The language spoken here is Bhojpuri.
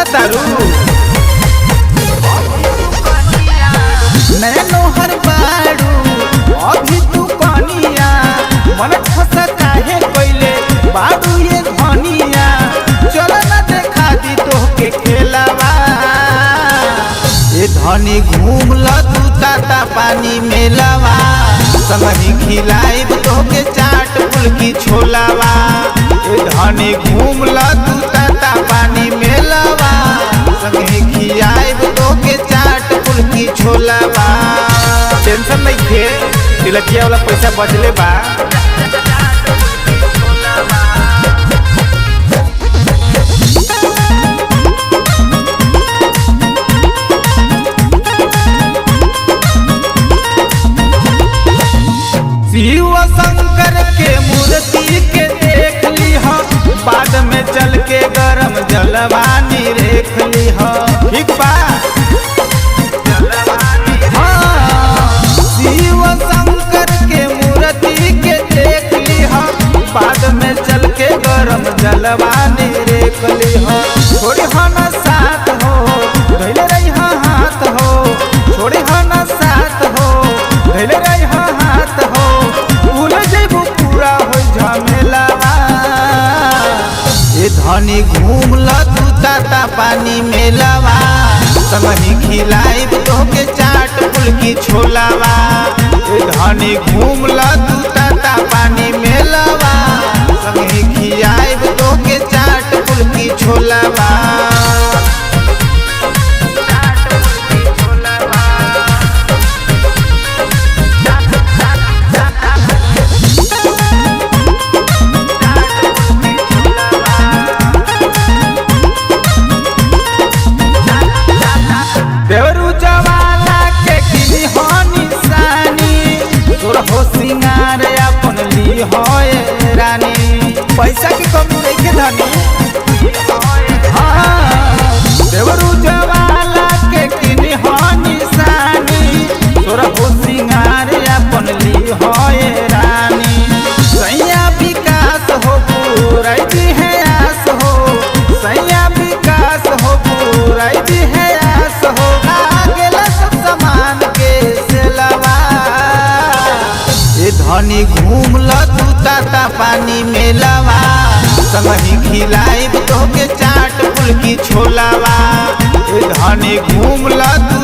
बुझतारू नैनो हर बारू अभी तू कनिया मन खस काहे कोइले बारू ये धनिया चल न देखा दी तोहके खेलावा ए धनी घूम ल तू ताता पानी मेलावा संगही खिलाइब तोहके चाट फुल्की छोलावा ए धनी घूम ल तू ताता पानी मेलावा संगही खिलाइब तोहके चाट फुल्की छोलावा टेंशन नहीं थे तिलकिया वाला पैसा बचले बा शिव शंकर के मूर्ति के देख ली हो बाद में चल के गरम जलवानी रेख ली हो ठीक बा शिव शंकर के मूर्ति के देख ली हो बाद में चल के गरम जलवानी रेख ली हो थोड़ी हो न साथ हो धैले रही हाथ हो थोड़ी हो न साथ हो धैले रही हाथ हो धनी घूम ल तू ताता पानी मेलावा संगही खिलाइब तोहके चाट फुल्की छोलावा ए धनी घूम ल तू ताता पानी मेलावा संगही खिलाइब तोहके चाट फुल्की छोलावा देवरू जवाला के किनी हो निशानी तोर हो सिंगार अपन ली हो रानी पैसा की कमी नहीं के धनी देवरू जवाला के किनी हो निशानी तोर हो सिंगार अपन ली हो रानी सैया विकास हो पूरा दी है आस हो सैया विकास हो पूरा दी है आस हो धनी घूम ल तू ताता पानी मेलावा संगही खिलाइब तोहके चाट फुल्की छोलावा ए धनी घूम ल तू